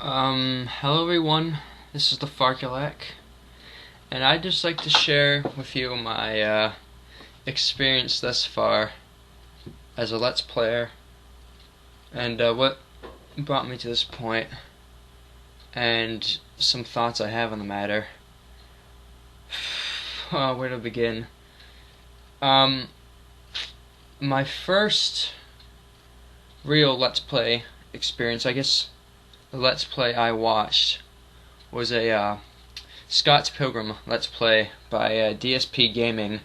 Hello everyone, this is the Varcoulac, and I'd just like to share with you my experience thus far as a Let's Player, and what brought me to this point, and some thoughts I have on the matter. Where to begin? My first real Let's Play experience, I guess the Let's Play I watched was a Scott's Pilgrim Let's Play by DSP Gaming,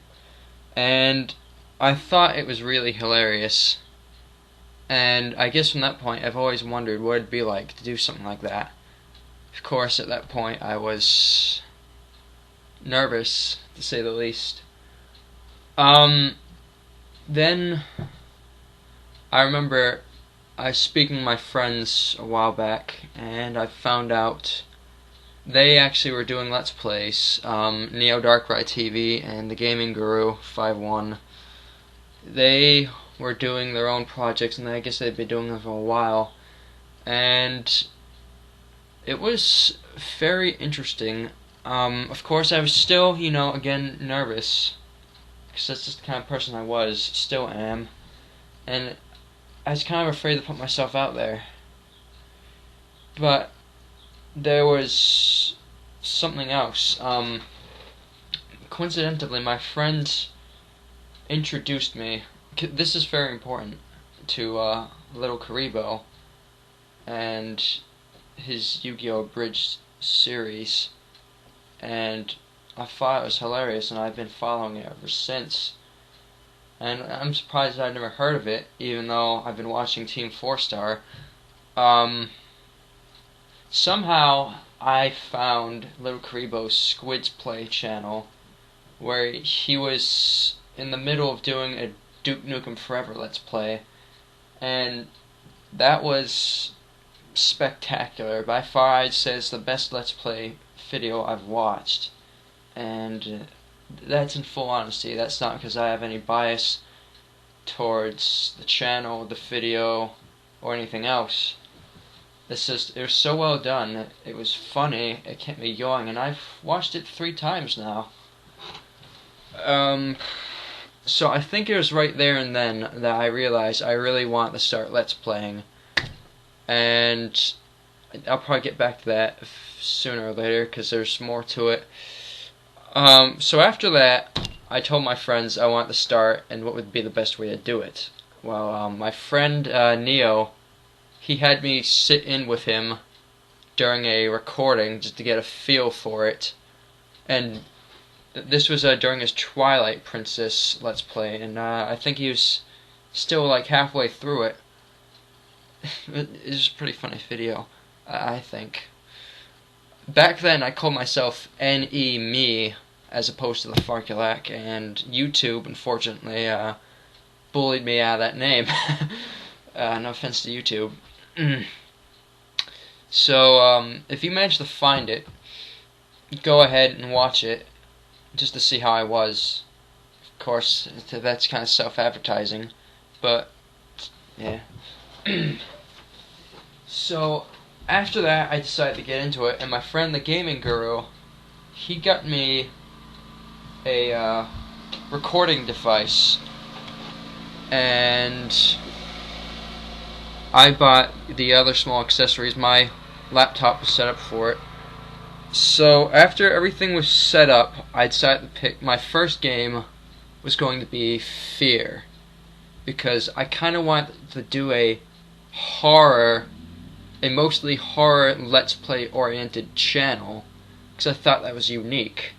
and I thought it was really hilarious. And I guess from that point I've always wondered what it'd be like to do something like that. Of course, at that point I was nervous, to say the least. Then I remember I was speaking to my friends a while back, and I found out they actually were doing Let's Plays. Neo Darkrai TV and the Gaming Guru 51. They were doing their own projects, and I guess they'd been doing them for a while. And it was very interesting. Of course, I was still, again, nervous, because that's just the kind of person I was, still am. And I was kind of afraid to put myself out there. But there was something else. Coincidentally, my friend introduced me. This is very important to Little Kuriboh and his Yu-Gi-Oh! Abridged series. And I thought it was hilarious, and I've been following it ever since. And I'm surprised I'd never heard of it, even though I've been watching Team 4-Star. Somehow I found Little Kuriboh's Squid's Play channel, where he was in the middle of doing a Duke Nukem Forever Let's Play, and that was spectacular. By far, I'd say it's the best Let's Play video I've watched, and that's in full honesty. That's not because I have any bias towards the channel, the video, or anything else. It's just, it was so well done. It was funny. It kept me going, and I've watched it 3 times now. So I think it was right there and then that I realized I really want to start Let's Playing, and I'll probably get back to that sooner or later because there's more to it. So after that, I told my friends I wanted to start and what would be the best way to do it. Well, my friend Neo, he had me sit in with him during a recording just to get a feel for it, and this was during his Twilight Princess Let's Play, and I think he was still like halfway through it. It was a pretty funny video, I think. Back then I called myself N.E. Me as opposed to the Varcoulac, and YouTube unfortunately bullied me out of that name. No offense to YouTube. So if you manage to find it, go ahead and watch it just to see how I was. Of course, that's kind of self-advertising, but yeah. So after that, I decided to get into it, and my friend, the Gaming Guru, he got me a recording device, and I bought the other small accessories. My laptop was set up for it. So after everything was set up, I decided to pick my first game was going to be Fear, because I kind of wanted to do a mostly horror Let's Play oriented channel, because I thought that was unique.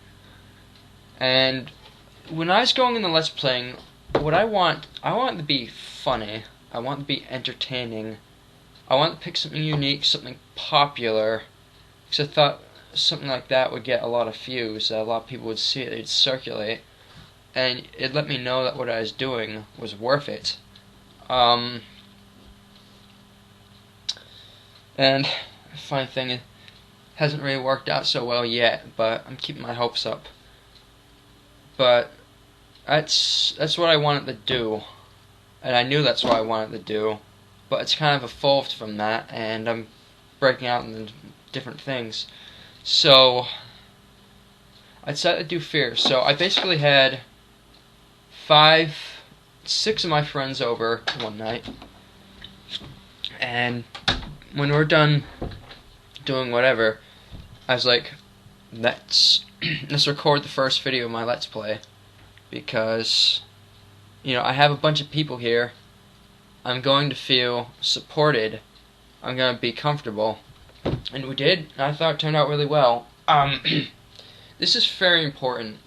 And when I was going into Let's Playing, what I want it to be funny. I want it to be entertaining. I want to pick something unique, something popular, because I thought something like that would get a lot of views. A lot of people would see it, they'd circulate, and it let me know that what I was doing was worth it. And the funny thing, it hasn't really worked out so well yet, but I'm keeping my hopes up. But that's what I wanted to do, and I knew that's what I wanted to do, but it's kind of evolved from that, and I'm breaking out into different things. So I decided to do fear. So I basically had 6 of my friends over one night, and when we're done doing whatever, I was like, let's record the first video of my Let's Play, because I have a bunch of people here. I'm going to feel supported. I'm going to be comfortable. And we did. I thought it turned out really well. This is very important.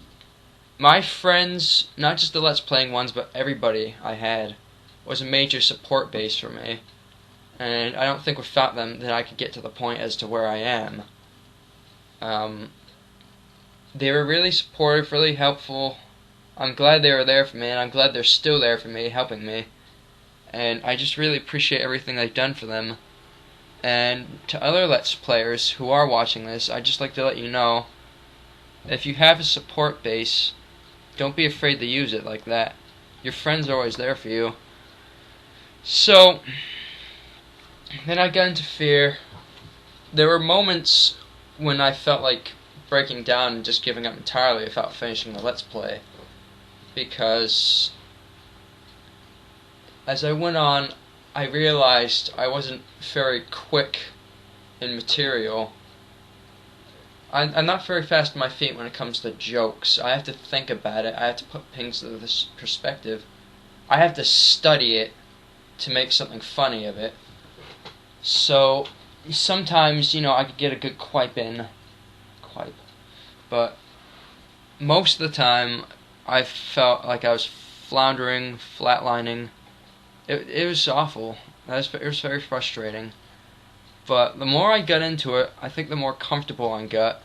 My friends, not just the Let's Playing ones, but everybody I had, was a major support base for me. And I don't think without them that I could get to the point as to where I am. They were really supportive, really helpful. I'm glad they were there for me, and I'm glad they're still there for me, helping me. And I just really appreciate everything I've done for them. And to other Let's Players who are watching this, I'd just like to let you know, if you have a support base, don't be afraid to use it like that. Your friends are always there for you. So, then I got into fear. There were moments when I felt like breaking down and just giving up entirely without finishing the Let's Play, because as I went on, I realized I wasn't very quick in material. I'm not very fast on my feet when it comes to jokes. I have to think about it. I have to put things into this perspective. I have to study it to make something funny of it. So sometimes, I could get a good quipe in. But most of the time, I felt like I was floundering, flatlining. It was awful. It was very frustrating. But the more I got into it, I think the more comfortable I got.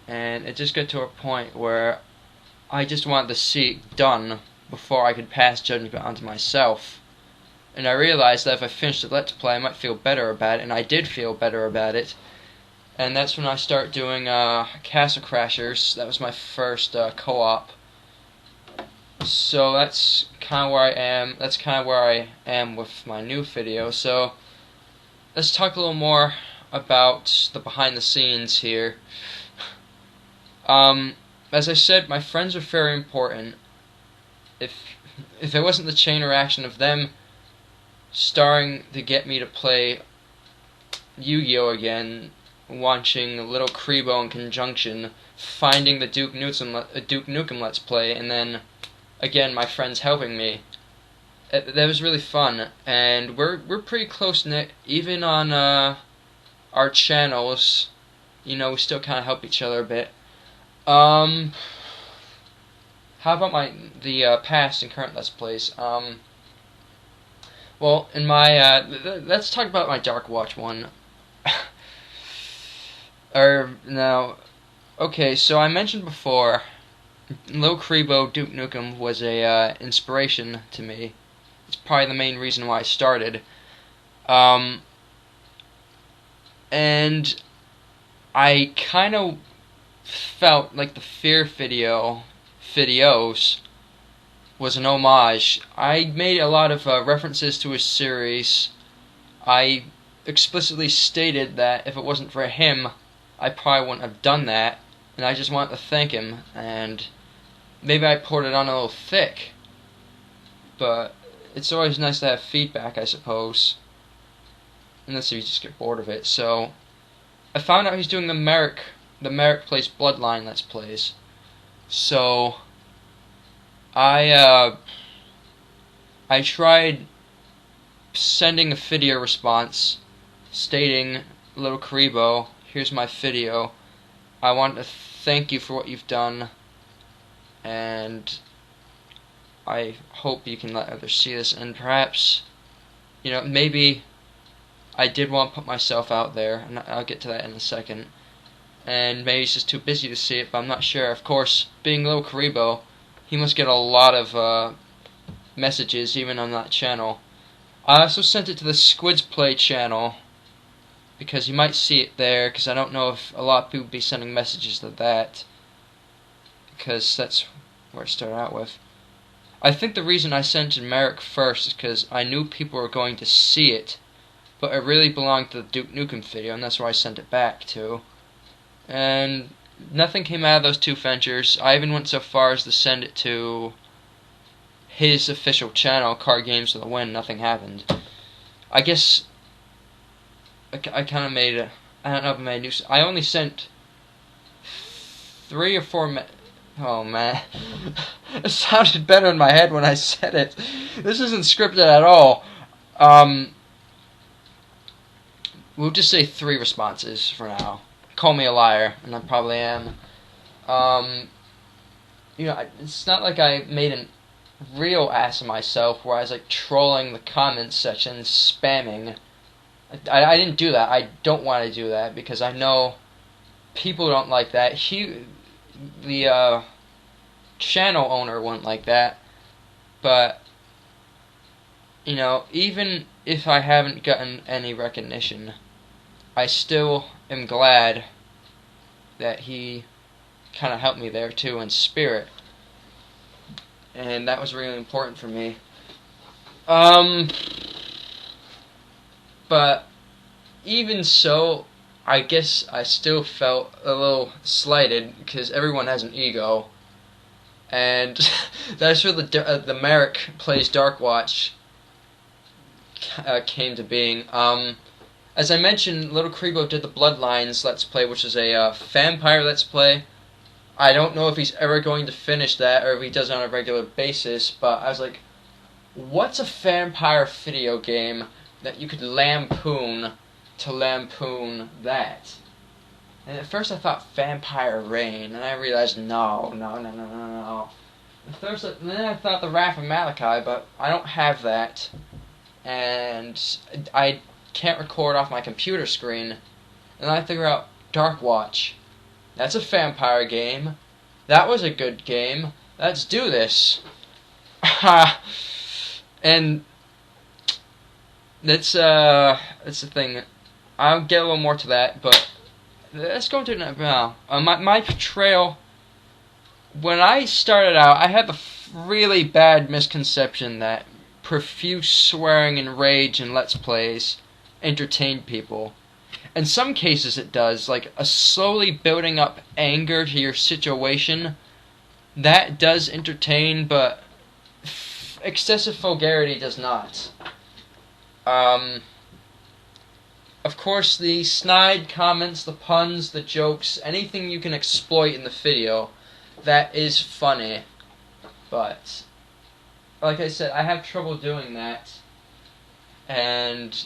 And it just got to a point where I just wanted to see it done before I could pass judgment onto myself. And I realized that if I finished the Let's Play, I might feel better about it, and I did feel better about it. And that's when I started doing Castle Crashers. That was my first co-op. So that's kind of where I am. That's kind of where I am with my new video. So let's talk a little more about the behind the scenes here. As I said, my friends are very important. If it wasn't the chain reaction of them starting to get me to play Yu-Gi-Oh again, watching Little Kuriboh in conjunction, finding the Duke Nukem Let's Play, and then again my friends helping me, that was really fun. And we're pretty close knit, even on our channels. We still kind of help each other a bit. How about the past and current Let's Plays? Well, in my let's talk about my Dark Watch one. Okay, so I mentioned before, Little Kuriboh Duke Nukem was a inspiration to me. It's probably the main reason why I started. And I kind of felt like the Fear videos was an homage. I made a lot of references to his series. I explicitly stated that if it wasn't for him, I probably wouldn't have done that, and I just wanted to thank him. And maybe I poured it on a little thick, but it's always nice to have feedback, I suppose, unless you just get bored of it. So I found out he's doing the Merrick Plays Bloodline Let's Plays. So I tried sending a video response stating, Little Kuriboh, here's my video. I want to thank you for what you've done, and I hope you can let others see this. And perhaps, maybe I did want to put myself out there, and I'll get to that in a second. And maybe he's just too busy to see it, but I'm not sure. Of course, being Little Kuriboh, he must get a lot of messages, even on that channel. I also sent it to the Squids Play channel, because you might see it there, because I don't know if a lot of people would be sending messages to that, because that's where it started out with. I think the reason I sent to Merrick first is because I knew people were going to see it but it really belonged to the Duke Nukem video, and that's where I sent it back to. And nothing came out of those two ventures. I even went so far as to send it to his official channel, Card Games with a Win. Nothing happened. I guess I kind of made a... I don't know if I made a new... I only sent 3 or 4... Oh, man. It sounded better in my head when I said it. This isn't scripted at all. We'll just say 3 responses for now. Call me a liar, and I probably am. You know, it's not like I made a real ass of myself where I was like trolling the comments section, spamming. I didn't do that. I don't want to do that because I know people don't like that. The channel owner wouldn't like that. But, you know, even if I haven't gotten any recognition, I still am glad that he kind of helped me there too in spirit. And that was really important for me. But even so, I guess I still felt a little slighted because everyone has an ego. And that's where the Merrick Plays Dark Watch came to being. As I mentioned, Little Kuriboh did the Bloodlines Let's Play, which is a vampire Let's Play. I don't know if he's ever going to finish that or if he does it on a regular basis, but I was like, what's a vampire video game that you could lampoon to lampoon that? And at first I thought Vampire Rain, and I realized no. At first, then I thought The Wrath of Malachi, but I don't have that, and I can't record off my computer screen. And I figure out Dark Watch. That's a vampire game. That was a good game. Let's do this. And that's the thing. I'll get a little more to that, but let's go into it now. My portrayal. When I started out, I had the really bad misconception that profuse swearing and rage in Let's Plays entertained people. In some cases it does, like a slowly building up anger to your situation. That does entertain, but excessive vulgarity does not. Of course, the snide comments, the puns, the jokes, anything you can exploit in the video, that is funny. But, like I said, I have trouble doing that. And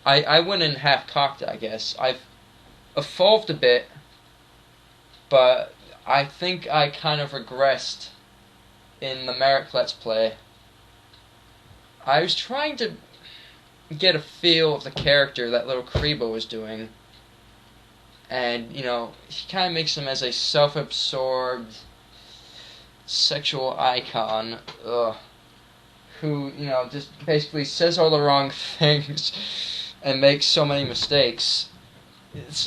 I went in half-cocked, I guess. I've evolved a bit, but I think I kind of regressed in the Merrick Let's Play. I was trying to get a feel of the character that Little Kuriboh was doing. And, you know, he kind of makes him as a self-absorbed sexual icon, who, you know, just basically says all the wrong things and makes so many mistakes.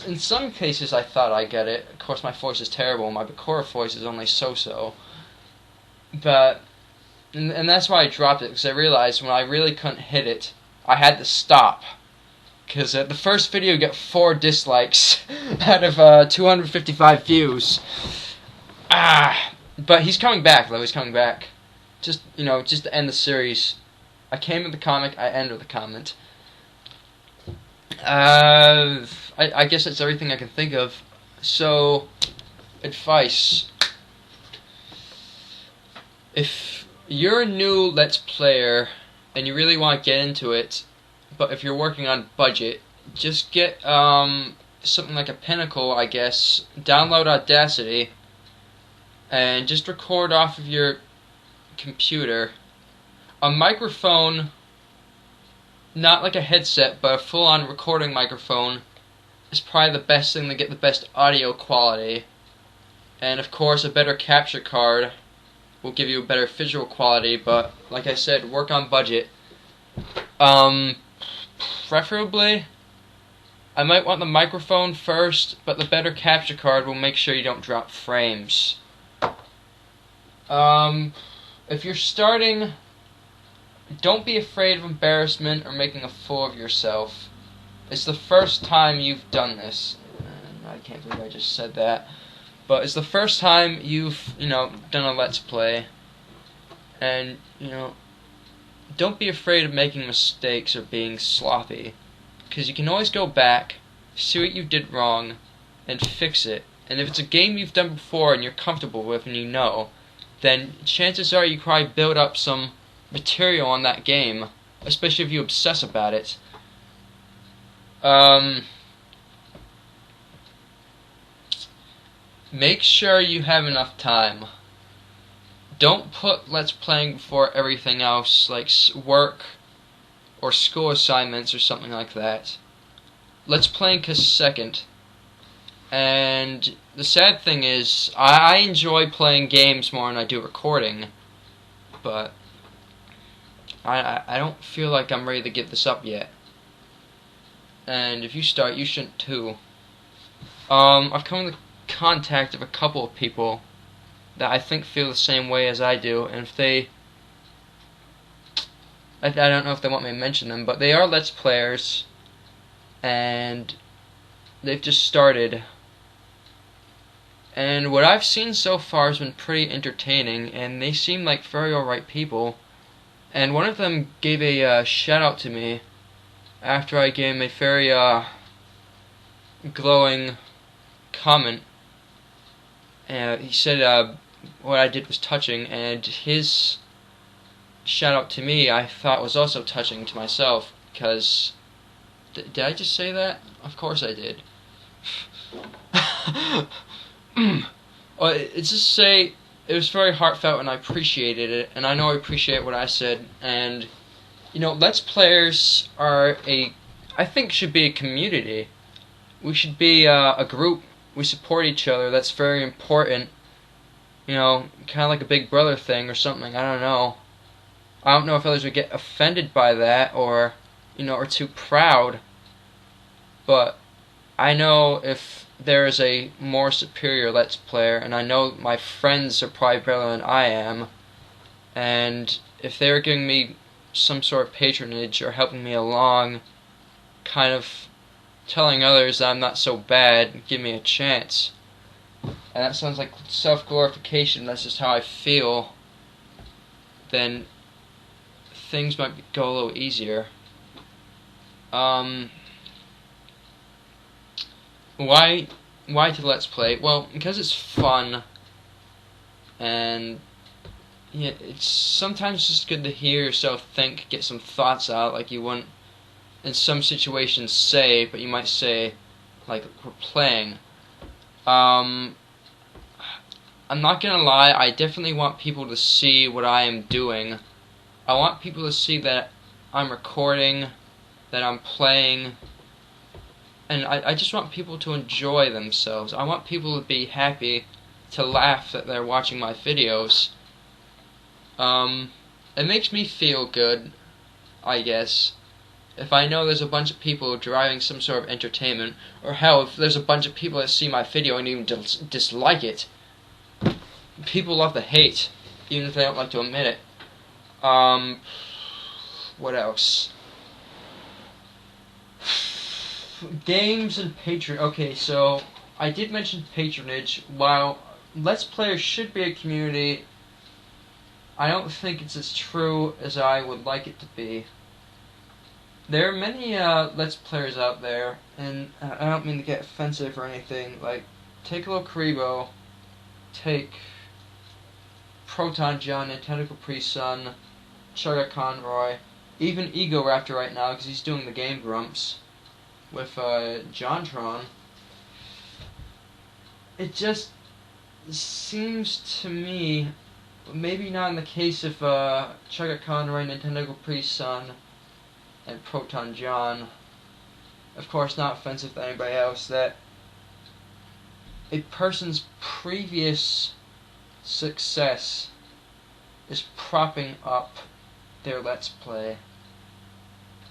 In some cases I thought I get it. Of course my voice is terrible, my Bakura voice is only so-so. But, and that's why I dropped it, because I realized when I really couldn't hit it, I had to stop. Because the first video got 4 dislikes out of 255 views. But he's coming back, though. He's coming back. Just, you know, just to end the series. I came with the comic, I end with a comment. I guess that's everything I can think of. So, advice. If you're a new Let's Player and you really want to get into it, but if you're working on budget, just get something like a Pinnacle, I guess. Download Audacity and just record off of your computer. A microphone, not like a headset, but a full-on recording microphone, is probably the best thing to get the best audio quality. And of course, a better capture card will give you a better visual quality, but like I said, work on budget. Preferably, I might want the microphone first, but the better capture card will make sure you don't drop frames. If you're starting don't be afraid of embarrassment or making a fool of yourself. It's the first time you've done this. I can't believe I just said that. But it's the first time you've, done a Let's Play. And, don't be afraid of making mistakes or being sloppy. Because you can always go back, see what you did wrong, and fix it. And if it's a game you've done before and you're comfortable with and then chances are you probably build up some material on that game, especially if you obsess about it. Make sure you have enough time. Don't put Let's Playing before everything else, like work or school assignments or something like that. Let's Playing is second. And the sad thing is, I enjoy playing games more than I do recording, but I don't feel like I'm ready to give this up yet. And if you start, you shouldn't too. I've come into contact with a couple of people that I think feel the same way as I do, and if I don't know if they want me to mention them, but they are Let's Players, and they've just started. And what I've seen so far has been pretty entertaining, and they seem like very alright people. And one of them gave a shout out to me after I gave him a very glowing comment. He said what I did was touching, and his shout out to me I thought was also touching to myself, because did I just say that? Of course I did. It's just say it was very heartfelt and I appreciated it, and I know I appreciate what I said. And Let's Players are I think should be a community. We should be a group. We support each other. That's very important. Kind of like a Big Brother thing or something. I don't know. I don't know if others would get offended by that or or too proud. But I know if there is a more superior Let's Player, and I know my friends are probably better than I am, and if they're giving me some sort of patronage or helping me along, kind of telling others that I'm not so bad, give me a chance. And that sounds like self-glorification, that's just how I feel, then things might go a little easier. Why to Let's Play? Well, because it's fun, and it's sometimes just good to hear yourself think, get some thoughts out, like you wouldn't in some situations say, but you might say, like we're playing. I'm not gonna lie, I definitely want people to see what I am doing. I want people to see that I'm recording, that I'm playing, and I just want people to enjoy themselves. I want people to be happy, to laugh that they're watching my videos. It makes me feel good, I guess, if I know there's a bunch of people deriving some sort of entertainment, or hell, if there's a bunch of people that see my video and even dislike it. People love to hate, even if they don't like to admit it. What else? Games and patron. Okay, so I did mention patronage. While Let's Players should be a community, I don't think it's as true as I would like it to be. There are many Let's Players out there, and I don't mean to get offensive or anything. Like, take Little Kuriboh, take Proton John, Nintendo Capri Sun, Sugar Conroy, even Ego Raptor right now because he's doing the Game Grumps with Jontron. It just seems to me, maybe not in the case of Sugar Conroy, Nintendo Capri Sun, and Proton John, of course not offensive to anybody else, that a person's previous success is propping up their Let's Play.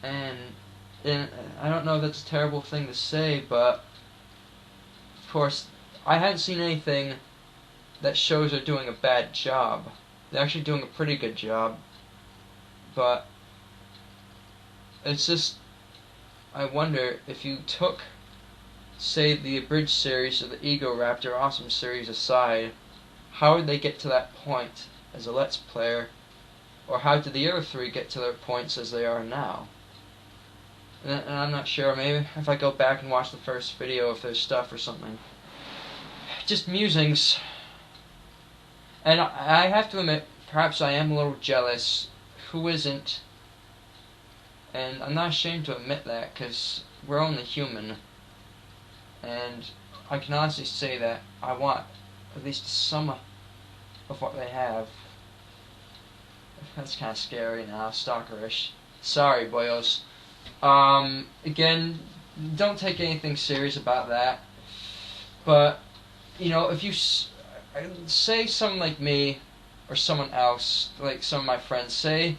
And I don't know if that's a terrible thing to say, but of course I haven't seen anything that shows they're doing a bad job. They're actually doing a pretty good job. but it's just, I wonder if you took, say, the Abridged series or the Ego Raptor Awesome series aside, how would they get to that point as a Let's Player, or how did the other three get to their points as they are now? And I'm not sure, maybe if I go back and watch the first video, if there's stuff or something. Just musings. And I have to admit, perhaps I am a little jealous. Who isn't? And I'm not ashamed to admit that, because we're only human. And I can honestly say that I want at least some of what they have. That's kind of scary now, stalkerish. Sorry, boyos. Again, don't take anything serious about that. But, you know, if you say someone like me, or someone else, like some of my friends, say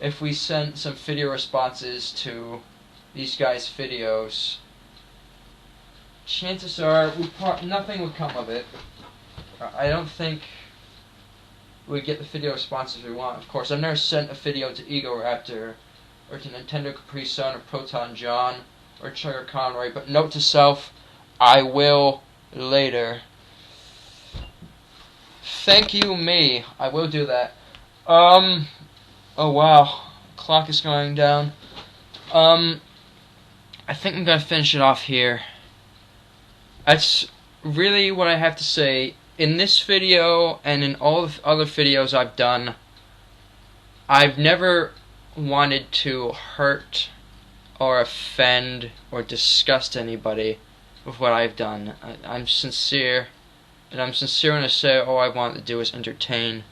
if we sent some video responses to these guys' videos, chances are nothing would come of it. I don't think we'd get the video responses we want. Of course, I've never sent a video to Ego Raptor, or to Nintendo Capri Sun, or Proton John, or Chugger Conroy, but note to self, I will later. Thank you, me. I will do that. Oh wow, clock is going down. I think I'm gonna finish it off here. That's really what I have to say. In this video, and in all the other videos I've done, I've never wanted to hurt or offend or disgust anybody with what I've done. I'm sincere, and I'm sincere when I say all I want to do is entertain.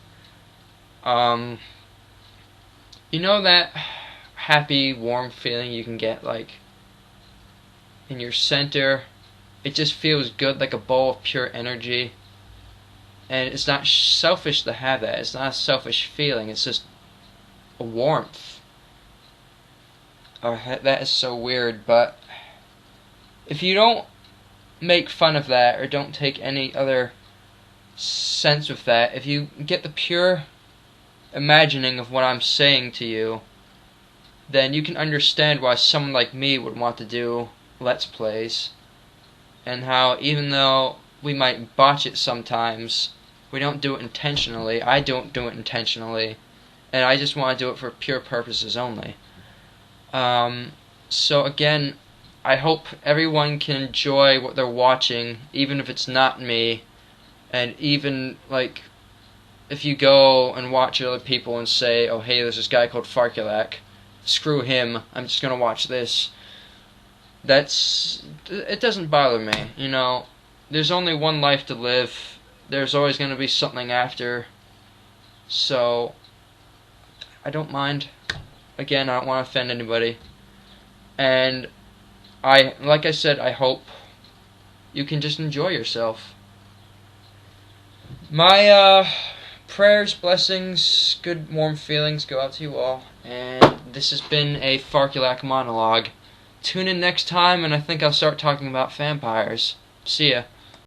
You know that happy, warm feeling you can get, like, in your center? It just feels good, like a bowl of pure energy. And it's not selfish to have that. It's not a selfish feeling. It's just a warmth. Oh, that is so weird, but if you don't make fun of that, or don't take any other sense with that, if you get the pure imagining of what I'm saying to you, then you can understand why someone like me would want to do Let's Plays, and how even though we might botch it sometimes, we don't do it intentionally. I don't do it intentionally, and I just want to do it for pure purposes only. So again, I hope everyone can enjoy what they're watching, even if it's not me, and even, like, if you go and watch other people and say, oh hey, there's this guy called Varcoulac, screw him, I'm just gonna watch this. It doesn't bother me, you know. There's only one life to live. There's always gonna be something after. So, I don't mind. Again, I don't want to offend anybody. And like I said, I hope you can just enjoy yourself. My prayers, blessings, good warm feelings go out to you all. And this has been a Varcoulac monologue. Tune in next time, and I think I'll start talking about vampires. See ya.